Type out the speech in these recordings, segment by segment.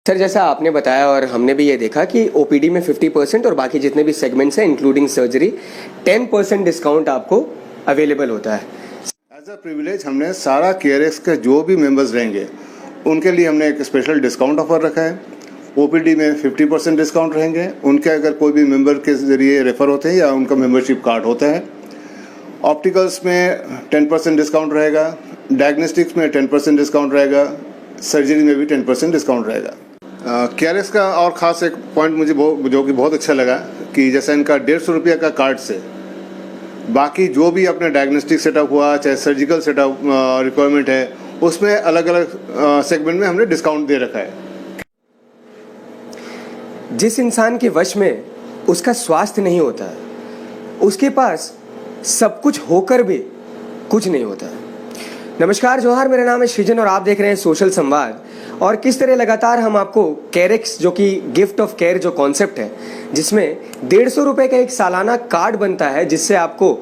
Sir, जैसा आपने बताया और हमने भी ये देखा कि ओपीडी में 50% और बाकी जितने भी सेगमेंट्स हैं इंक्लूडिंग सर्जरी 10% डिस्काउंट आपको अवेलेबल होता है। एज अ प्रिविलेज हमने सारा केयरएक्स के जो भी मेंबर्स रहेंगे उनके लिए हमने एक स्पेशल डिस्काउंट ऑफर रखा है। ओपीडी में 50% डिस्काउंट रहेंगे उनके, अगर कोई भी मेंबर के ज़रिए रेफ़र होते हैं या उनका मेंबरशिप कार्ड होता है। ऑप्टिकल्स में 10% डिस्काउंट रहेगा, डायग्नोस्टिक्स में 10% डिस्काउंट रहेगा, सर्जरी में भी 10% डिस्काउंट रहेगा। केयरएक्स का और ख़ास एक पॉइंट मुझे जो कि बहुत अच्छा लगा कि जैसा इनका 150 रुपये का कार्ड से बाकी जो भी अपने डायग्नोस्टिक सेटअप हुआ, चाहे सर्जिकल सेटअप रिक्वायरमेंट है, उसमें अलग अलग सेगमेंट में हमने डिस्काउंट दे रखा है। जिस इंसान के वश में उसका स्वास्थ्य नहीं होता, उसके पास सब कुछ होकर भी कुछ नहीं होता। नमस्कार, जोहार, मेरा नाम है सृजन और आप देख रहे हैं सोशल संवाद। और किस तरह लगातार हम आपको केयरएक्स, जो कि गिफ्ट ऑफ केयर जो कॉन्सेप्ट है, जिसमें 150 रुपये का एक सालाना कार्ड बनता है जिससे आपको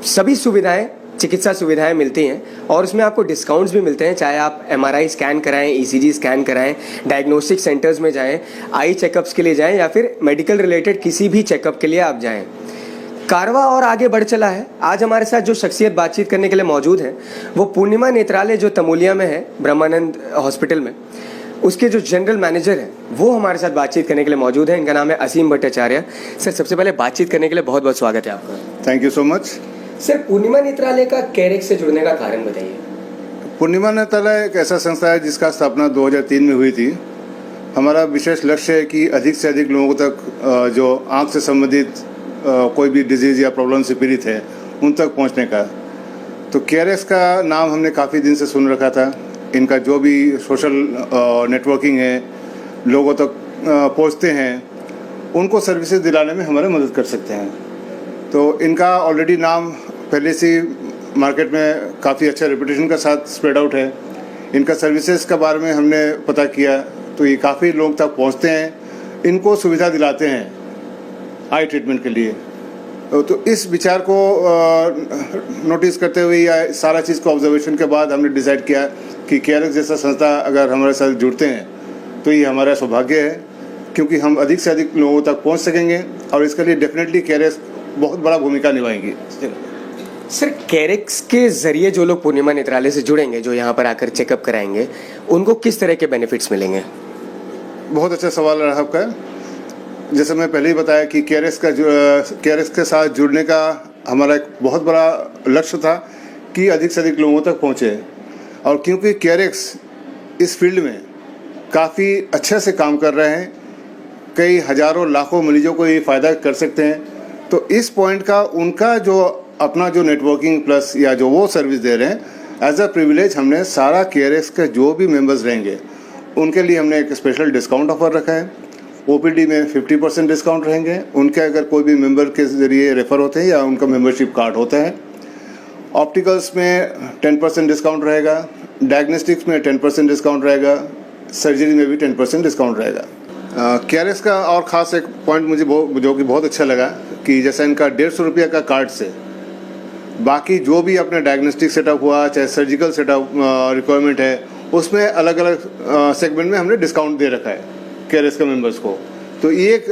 सभी सुविधाएं, चिकित्सा सुविधाएं मिलती हैं और उसमें आपको डिस्काउंट्स भी मिलते हैं। चाहे आप एमआरआई स्कैन कराएं, ईसीजी स्कैन कराएं, डायग्नोस्टिक सेंटर्स में जाएं, आई चेकअप्स के लिए जाएं या फिर मेडिकल रिलेटेड किसी भी चेकअप के लिए आप जाएं। कारवा और आगे बढ़ चला है। आज हमारे साथ जो शख्सियत बातचीत करने के लिए मौजूद है वो पूर्णिमा नेत्रालय जो तमोलिया में है, ब्रह्मानंद हॉस्पिटल में, उसके जो जनरल मैनेजर हैं वो हमारे साथ बातचीत करने के लिए मौजूद है। इनका नाम है असीम भट्टाचार्य। सर, सबसे पहले बातचीत करने के लिए बहुत बहुत स्वागत है आपका। Thank you so much. Sir, Purnima Netralaya का केयरएक्स से जुड़ने का कारण बताइए। पूर्णिमा नेत्रालय एक ऐसा संस्था है जिसका स्थापना 2003 में हुई थी। हमारा विशेष लक्ष्य है कि अधिक से अधिक लोगों तक जो आँख से संबंधित कोई भी डिजीज़ या प्रॉब्लम से पीड़ित है उन तक पहुंचने का। तो केयरएक्स का नाम हमने काफ़ी दिन से सुन रखा था। इनका जो भी सोशल नेटवर्किंग है, लोगों तक पहुंचते हैं, उनको सर्विसेज दिलाने में हमारी मदद कर सकते हैं। तो इनका ऑलरेडी नाम पहले से मार्केट में काफ़ी अच्छा रेपुटेशन के साथ स्प्रेड आउट है। इनका सर्विसेज के बारे में हमने पता किया तो ये काफ़ी लोग तक पहुँचते हैं, इनको सुविधा दिलाते हैं आई ट्रीटमेंट के लिए। तो इस विचार को नोटिस करते हुए या सारा चीज़ को ऑब्जर्वेशन के बाद हमने डिसाइड किया कि केयरएक्स जैसा संस्था अगर हमारे साथ जुड़ते हैं तो ये हमारा सौभाग्य है, क्योंकि हम अधिक से अधिक लोगों तक पहुंच सकेंगे और इसके लिए डेफिनेटली केयरएक्स बहुत बड़ा भूमिका निभाएंगी। सर, केयरएक्स के जरिए जो लोग पूर्णिमा नेत्रालय से जुड़ेंगे, जो यहाँ पर आकर चेकअप कराएंगे, उनको किस तरह के बेनिफिट्स मिलेंगे? बहुत अच्छा सवाल रहा आपका। जैसे मैं पहले ही बताया कि केयरएक्स के साथ जुड़ने का हमारा एक बहुत बड़ा लक्ष्य था कि अधिक से अधिक लोगों तक पहुँचे। और क्योंकि केयरएक्स इस फील्ड में काफ़ी अच्छे से काम कर रहे हैं, कई हज़ारों लाखों मरीजों को ये फ़ायदा कर सकते हैं, तो इस पॉइंट का उनका जो अपना जो नेटवर्किंग प्लस या जो वो सर्विस दे रहे हैं, एज अ प्रिविलेज हमने सारा केयरएक्स के जो भी मेंबर्स रहेंगे उनके लिए हमने एक स्पेशल डिस्काउंट ऑफर रखा है। ओपीडी में 50% डिस्काउंट रहेंगे उनके, अगर कोई भी मेंबर के ज़रिए रेफ़र होते हैं या उनका मेंबरशिप कार्ड होता है। ऑप्टिकल्स में 10% डिस्काउंट रहेगा, डायग्नोस्टिक्स में 10% डिस्काउंट रहेगा, सर्जरी में भी 10% डिस्काउंट रहेगा। केयरएक्स का और ख़ास एक पॉइंट मुझे जो कि बहुत अच्छा लगा कि जैसा इनका 150 रुपये का कार्ड से बाकी जो भी अपने डायग्नोस्टिक सेटअप हुआ, चाहे सर्जिकल सेटअप रिक्वायरमेंट है, उसमें अलग अलग सेगमेंट में हमने डिस्काउंट दे रखा है केयरएक्स के मेंबर्स को। तो ये एक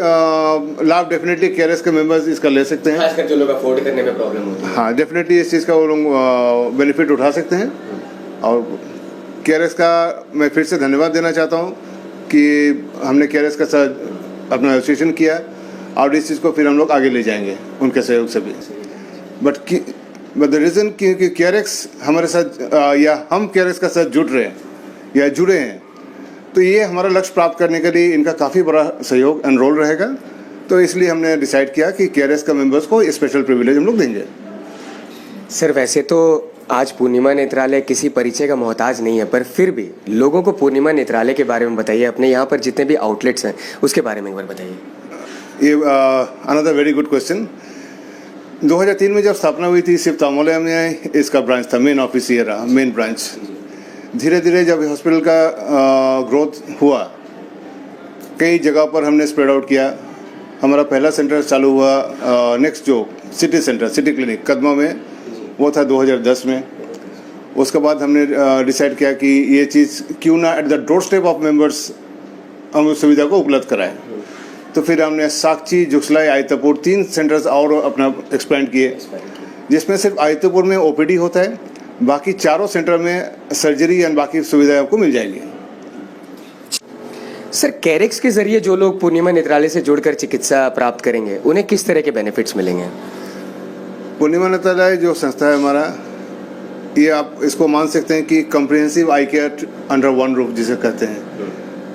लाभ डेफिनेटली केयरएक्स के मेंबर्स इसका ले सकते हैं, खासकर जो लोग अफोर्ड करने में प्रॉब्लम होती है। हाँ, डेफिनेटली इस चीज़ का वो लोग बेनिफिट उठा सकते हैं। और केयरएक्स का मैं फिर से धन्यवाद देना चाहता हूँ कि हमने केयरएक्स के साथ अपना एसोसिएशन किया और इस चीज़ को फिर हम लोग आगे ले जाएंगे उनके सहयोग से भी। बट द रीज़न कि केयरएक्स हमारे साथ या हम केयरएक्स के साथ जुड़े हैं तो ये हमारा लक्ष्य प्राप्त करने के लिए इनका काफ़ी बड़ा सहयोग एंड रोल रहेगा। तो इसलिए हमने डिसाइड किया कि केयरएक्स का मेंबर्स को स्पेशल प्रिविलेज हम लोग देंगे। सर, वैसे तो आज पूर्णिमा नेत्रालय किसी परिचय का मोहताज नहीं है, पर फिर भी लोगों को पूर्णिमा नेत्रालय के बारे में बताइए। अपने यहाँ पर जितने भी आउटलेट्स हैं उसके बारे में एक बार बताइए। ये अनदर वेरी गुड क्वेश्चन। 2003 में जब स्थापना हुई थी, सिर्फ तमोलिया में इसका ब्रांच था, मेन ऑफिस ये रहा, मेन ब्रांच। धीरे धीरे जब हॉस्पिटल का ग्रोथ हुआ, कई जगह पर हमने स्प्रेड आउट किया। हमारा पहला सेंटर चालू हुआ नेक्स्ट जो सिटी क्लिनिक कदमा में, वो था 2010 में। उसके बाद हमने डिसाइड किया कि ये चीज़ क्यों ना at the door step of members हम उस सुविधा को उपलब्ध कराएं। तो फिर हमने साकची, जुगसलाई, आयतापुर 3 सेंटर्स और अपना एक्सपेंड किए, जिसमें सिर्फ आयतापुर में ओपीडी होता है, बाकी चारों सेंटर में सर्जरी एंड बाकी सुविधाएं आपको मिल जाएंगी। सर, कैरेक्स के जरिए जो लोग पूर्णिमा नेत्रालय से जुड़कर चिकित्सा प्राप्त करेंगे उन्हें किस तरह के बेनिफिट्स मिलेंगे? पूर्णिमा नेत्रालय जो संस्था है हमारा, ये आप इसको मान सकते हैं कि कम्प्रिहेंसिव आई केयर अंडर वन रूफ जिसे कहते हैं,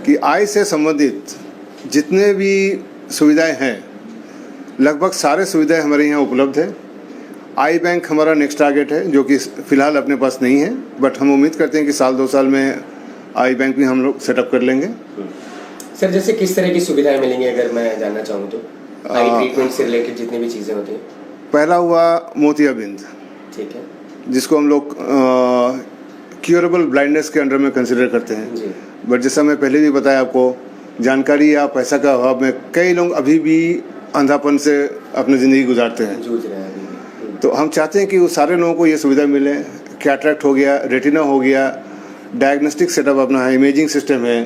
कि आई से संबंधित जितने भी सुविधाएं हैं लगभग सारे सुविधाएं हमारे यहाँ उपलब्ध है। आई बैंक हमारा नेक्स्ट टारगेट है, जो कि फ़िलहाल अपने पास नहीं है, बट हम उम्मीद करते हैं कि साल 2 साल में आई बैंक भी हम लोग सेटअप कर लेंगे। सर, जैसे किस तरह की सुविधाएं मिलेंगी अगर मैं जानना चाहूँ तो? आई ट्रीटमेंट से रिलेटेड जितनी भी चीज़ें होती हैं। पहला हुआ मोतियाबिंद, ठीक है, जिसको हम लोग क्यूरेबल ब्लाइंडनेस के अंडर में कंसिडर करते हैं। बट जैसा मैं पहले भी बताया आपको, जानकारी या पैसा का अभाव में कई लोग अभी भी अंधापन से अपनी ज़िंदगी गुजारते हैं, जूझ रहे हैं। तो हम चाहते हैं कि उस सारे लोगों को ये सुविधा मिले। कैटरेक्ट हो गया, रेटिना हो गया, डायग्नोस्टिक सेटअप अपना है, इमेजिंग सिस्टम है,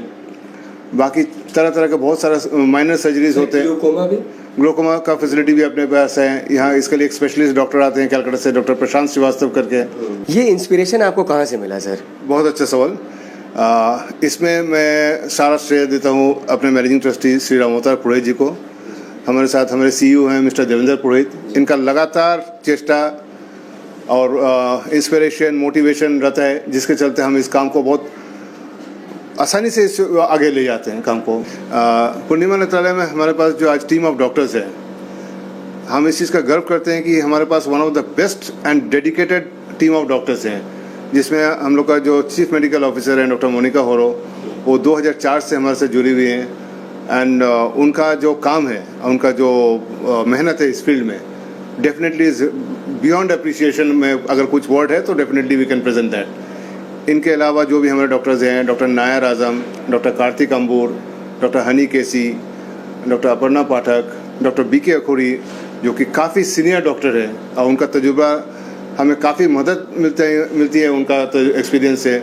बाकी तरह तरह के बहुत सारा माइनर सर्जरीज होते हैं। ग्लोकोमा का फैसिलिटी भी अपने पास है। यहाँ इसके लिए एक स्पेशलिस्ट डॉक्टर आते हैं कलकत्ता से, डॉक्टर प्रशांत श्रीवास्तव करके। ये इंस्पिरेशन आपको कहाँ से मिला सर? बहुत अच्छा सवाल। इसमें मैं सारा श्रेय देता हूँ अपने मैनेजिंग ट्रस्टी श्री रामोतार पुरोहित जी को। हमारे साथ हमारे सीईओ हैं मिस्टर देवेंद्र पुरोहित। इनका लगातार चेष्टा और इंस्पिरेशन, मोटिवेशन रहता है, जिसके चलते हम इस काम को बहुत आसानी से आगे ले जाते हैं काम को। पूर्णिमा नेत्रालय में हमारे पास जो आज टीम ऑफ डॉक्टर्स है, हम इस चीज़ का गर्व करते हैं कि हमारे पास one of the best and dedicated team of doctors हैं, जिसमें हम लोग का जो चीफ मेडिकल ऑफिसर है डॉक्टर मोनिका होरो, वो 2004 से हमारे से जुड़ी हुई हैं। एंड उनका जो काम है, उनका जो मेहनत है इस फील्ड में, डेफिनेटली इज बियॉन्ड अप्रिसिएशन। में अगर कुछ वर्ड है तो definitely we can present that. इनके अलावा जो भी हमारे डॉक्टर्स हैं, doctor Nair Azam, doctor Kartik Ambur, doctor Honey KC, doctor Aparna Pathak, doctor BK Akhori, जो कि काफ़ी सीनियर डॉक्टर है और उनका तजुर्बा हमें काफ़ी मदद मिलती है उनका एक्सपीरियंस से।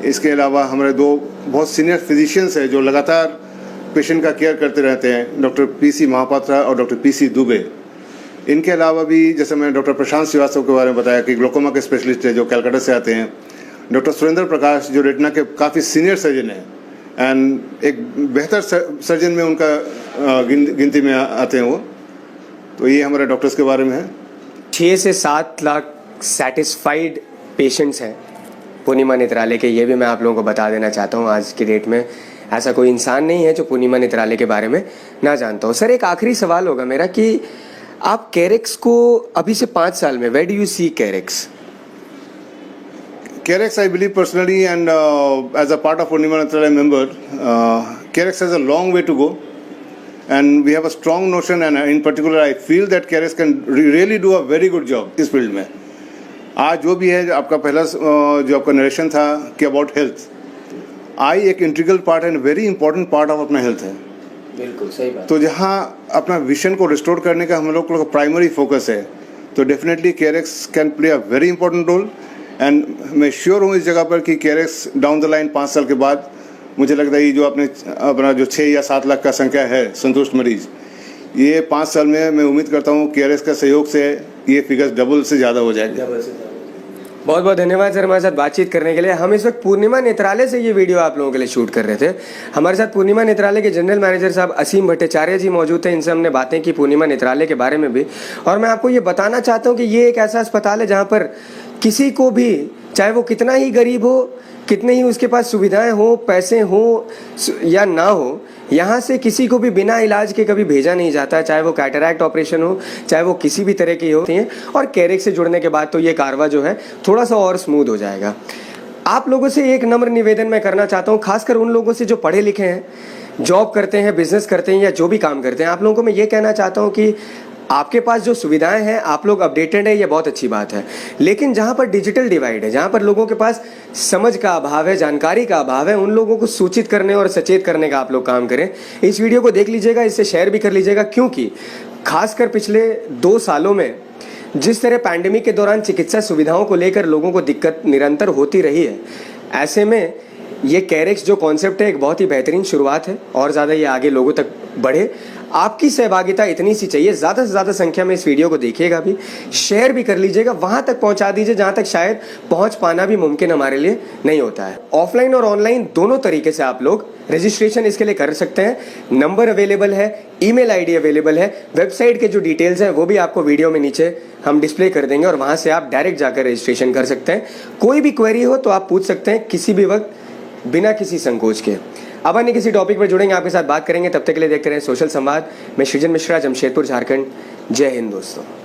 इसके अलावा हमारे 2 बहुत सीनियर फिजिशियंस हैं जो लगातार पेशेंट का केयर करते रहते हैं, डॉक्टर पीसी महापात्रा और डॉक्टर पीसी दुबे। इनके अलावा भी जैसे मैं डॉक्टर प्रशांत श्रीवास्तव के बारे में बताया कि ग्लोकोमा के स्पेशलिस्ट है जो कलकत्ता से आते हैं, डॉक्टर सुरेंद्र प्रकाश जो रेटिना के काफ़ी सीनियर सर्जन हैं एंड एक बेहतर सर्जन में उनका गिनती में आते हैं वो। तो ये हमारे डॉक्टर्स के बारे में है। 6 से 7 लाख सेटिस्फाइड पेशेंट्स हैं पूर्णिमा नेत्रालय के। ये भी मैं आप लोगों को बता देना चाहता हूँ, आज की डेट में ऐसा कोई इंसान नहीं है जो पूर्णिमा नेत्रालय के बारे में ना जानता हो। सर, एक आखिरी सवाल होगा मेरा कि आप कैरेक्स को अभी से 5 साल में, where do you see Carex? Carex, I believe personally, and as a part of Purnima Netralayam member, Carex has a long way to go, and we have a strong notion, and in particular, I feel that Carex can really do a very good job इस field में। आज जो भी है, आपका पहला जो आपका नरेशन था कि अबाउट हेल्थ, आई एक integral part and very important part of अपना हेल्थ है। बिल्कुल सही बात। तो जहाँ अपना विजन को रिस्टोर करने का हम लोग का प्राइमरी फोकस है, तो definitely Carex can play a very important role. And मैं श्योर हूँ इस जगह पर कि Carex डाउन द लाइन 5 साल के बाद, मुझे लगता है ये जो अपना जो 6 या 7 लाख का संख्या है संतुष्ट मरीज, ये 5 साल में मैं उम्मीद करता हूँ Carex का सहयोग से ये फिगर्स डबल से ज़्यादा हो जाएगा। बहुत बहुत धन्यवाद सर हमारे साथ बातचीत करने के लिए। हम इस वक्त पूर्णिमा नेत्रालय से ये वीडियो आप लोगों के लिए शूट कर रहे थे। हमारे साथ पूर्णिमा नेत्रालय के जनरल मैनेजर साहब असीम भट्टाचार्य जी मौजूद थे। इनसे हमने बातें की पूर्णिमा नेत्रालय के बारे में भी, और मैं आपको ये बताना चाहता हूँ कि ये एक ऐसा अस्पताल है जहाँ पर किसी को भी, चाहे वो कितना ही गरीब हो, कितने ही उसके पास सुविधाएं हो, पैसे हो या ना हो, यहाँ से किसी को भी बिना इलाज के कभी भेजा नहीं जाता, चाहे वो कैटरैक्ट ऑपरेशन हो, चाहे वो किसी भी तरह की होती हैं। और कैरेक्स से जुड़ने के बाद तो ये कारवा जो है थोड़ा सा और स्मूथ हो जाएगा। आप लोगों से एक नम्र निवेदन मैं करना चाहता हूँ, खासकर उन लोगों से जो पढ़े लिखे हैं, जॉब करते हैं, बिजनेस करते हैं या जो भी काम करते हैं, आप लोगों को मैं ये कहना चाहता हूँ कि आपके पास जो सुविधाएं हैं, आप लोग अपडेटेड है, ये बहुत अच्छी बात है। लेकिन जहां पर डिजिटल डिवाइड है, जहां पर लोगों के पास समझ का अभाव है, जानकारी का अभाव है, उन लोगों को सूचित करने और सचेत करने का आप लोग काम करें। इस वीडियो को देख लीजिएगा, इससे शेयर भी कर लीजिएगा, क्योंकि खासकर पिछले 2 सालों में जिस तरह पैंडेमिक के दौरान चिकित्सा सुविधाओं को लेकर लोगों को दिक्कत निरंतर होती रही है, ऐसे में ये कैरेक्स जो कॉन्सेप्ट है एक बहुत ही बेहतरीन शुरुआत है और ज़्यादा ये आगे लोगों तक बढ़े। आपकी सहभागिता इतनी सी चाहिए, ज़्यादा से ज़्यादा संख्या में इस वीडियो को देखिएगा भी, शेयर भी कर लीजिएगा, वहाँ तक पहुँचा दीजिए जहाँ तक शायद पहुँच पाना भी मुमकिन हमारे लिए नहीं होता है। ऑफलाइन और ऑनलाइन दोनों तरीके से आप लोग रजिस्ट्रेशन इसके लिए कर सकते हैं। नंबर अवेलेबल है, ईमेल आईडी अवेलेबल है, वेबसाइट के जो डिटेल्स हैं वो भी आपको वीडियो में नीचे हम डिस्प्ले कर देंगे और वहाँ से आप डायरेक्ट जाकर रजिस्ट्रेशन कर सकते हैं। कोई भी क्वेरी हो तो आप पूछ सकते हैं किसी भी वक्त बिना किसी संकोच के। अब अन्य किसी टॉपिक पर जुड़ेंगे, आपके साथ बात करेंगे। तब तक के लिए देखते रहें सोशल संवाद। मैं सृजन मिश्रा, जमशेदपुर, झारखंड। जय हिंद दोस्तों।